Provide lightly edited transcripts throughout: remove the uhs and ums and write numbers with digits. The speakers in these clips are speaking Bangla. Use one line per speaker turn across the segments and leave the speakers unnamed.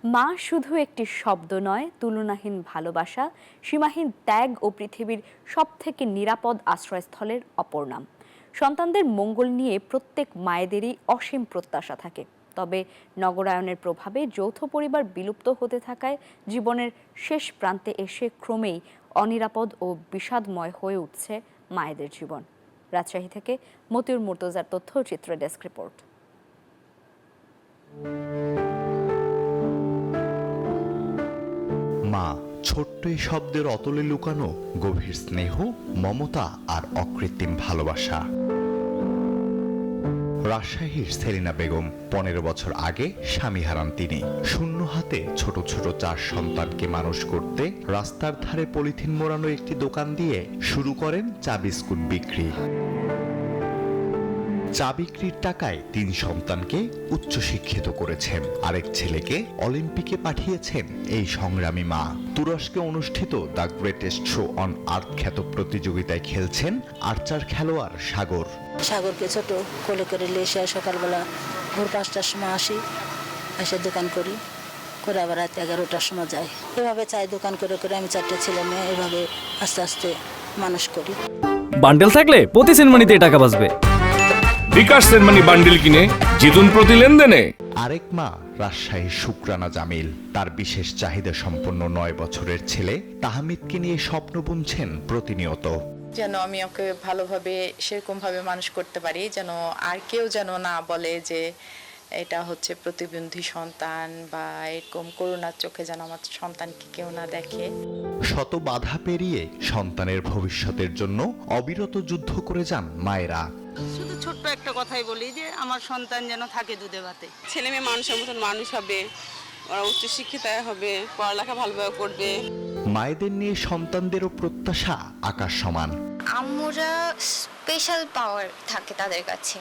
মা শুধু একটি শব্দ নয়, তুলনাহীন ভালোবাসা, সীমাহীন ত্যাগ ও পৃথিবীর সবথেকে নিরাপদ আশ্রয়স্থলের অপর নাম। সন্তানদের মঙ্গল নিয়ে প্রত্যেক মায়েদেরই অসীম প্রত্যাশা থাকে। তবে নগরায়নের প্রভাবে যৌথ পরিবার বিলুপ্ত হতে থাকায় জীবনের শেষ প্রান্তে এসে ক্রমেই অনিরাপদ ও বিষাদময় হয়ে উঠছে মায়েদের জীবন। রাজশাহী থেকে মতিউর মুর্তজার তথ্যচিত্র ডেস্ক রিপোর্ট।
মা, ছোট্ট এই শব্দের অতলে লুকানো গভীর স্নেহ, মমতা আর অকৃত্রিম ভালোবাসা। রাজশাহীর সেলিনা বেগম 15 বছর আগে স্বামী হারান তিনি। শূন্য হাতে ছোট ছোট 4 সন্তানকে মানুষ করতে রাস্তার ধারে পলিথিন মোড়ানো একটি দোকান দিয়ে শুরু করেন চা বিস্কুট বিক্রি। চা বিক্রির টাকায় 3 সন্তানকে উচ্চশিক্ষিত করেছেন, আরেক ছেলেকে অলিম্পিকে পাঠিয়েছেন এই সংগ্রামী মা। তুরস্কে অনুষ্ঠিত the greatest show on earth খ্যাত প্রতিযোগিতায় খেলছেন আর্চার খেলোয়াড় সাগর।
সাগরকে ছোট কোলে করে লেসে সকালবেলা ভোর 5টার সময় আসি, এসে দোকান করি, করে আবার রাত 11টার সময় যাই। এভাবে চাই দোকান করে করে আমি 4টে ছেলে মেয়ে এভাবে আস্তে আস্তে মানুষ করি।
বান্ডেল থাকলে প্রতি সেনমানিতে টাকা বাঁচবে।
বিকাশ সেনমানি বান্ডিল কিনে জিতুন প্রতি লেনদেনে।
আরেক মা রাজশাহীর শুক্রানা জামিল। তার বিশেষ চাহিদা সম্পন্ন 9 বছরের ছেলে তাহমিদকে নিয়ে স্বপ্ন বুনছেন প্রতিনিয়ত।
যেন আমি ওকে ভালোভাবে সেরকম ভাবে মানুষ করতে পারি, যেন আর কেউ যেন না বলে যে এটা হচ্ছে প্রতিবন্ধী সন্তান, বা এরকম করুণার চোখে যেন আমার সন্তানকে কেউ না দেখে।
শত বাধা পেরিয়ে সন্তানের ভবিষ্যতের জন্য অবিরত যুদ্ধ করে যান মায়েরা।
শুধু ছোট্ট একটা কথাই বলি যে আমার সন্তান যেন থাকে দুধে ভাতে।
ছেলে মেয়ে মানুষের মতন মানুষ হবে, ওরা উচ্চশিক্ষিত হবে, পড়ালেখা ভালোভাবে করবে।
মায়েদের নিয়ে সন্তানদেরও প্রত্যাশা আকাশ সমান।
আম্মুরা স্পেশাল পাওয়ার থাকে তাদের কাছে,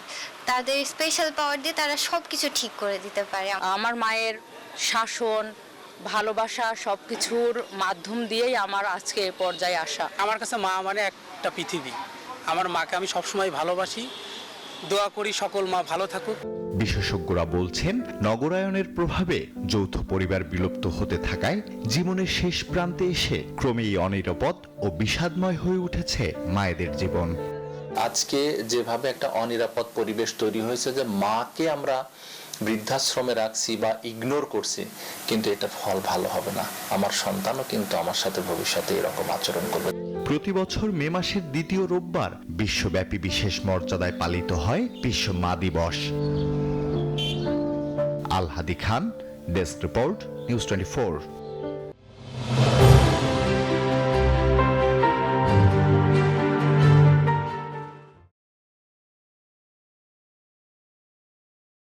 তাদের স্পেশাল পাওয়ার দিয়ে তারা সবকিছু ঠিক করে দিতে পারে।
আমার মায়ের শাসন, ভালোবাসা সবকিছুর মাধ্যম দিয়েই আমার আজকে এই পর্যায়ে আসা।
আমার কাছে মা মানে একটা পৃথিবী। আমার মাকে আমি সবসময় ভালোবাসি, দোয়া করি সকল মা ভালো থাকুক।
বিশেষজ্ঞরা বলছেন, নগরায়নের প্রভাবে যৌথ পরিবার বিলুপ্ত হতে থাকায় জীবনের শেষ প্রান্তে এসে ক্রমেই অনিরাপদ ও বিষাদময় হয়ে উঠেছে মায়েদের জীবন।
আজকে যেভাবে একটা অনিরাপদ পরিবেশ তৈরি হয়েছে, যে মাকে আমরা বৃদ্ধাশ্রমে রাখছি বা ইগনোর করছি, কিন্তু এটার ফল ভালো হবে না। আমার সন্তানও কিন্তু আমার সাথে ভবিষ্যতে এরকম আচরণ করবে।
প্রতি বছর মে মাসের দ্বিতীয় রোববার বিশ্বব্যাপী বিশেষ মর্যাদায় পালিত হয় বিশ্ব মা দিবস। আল হাদি খান, ডেস্ক রিপোর্ট, নিউজ 24।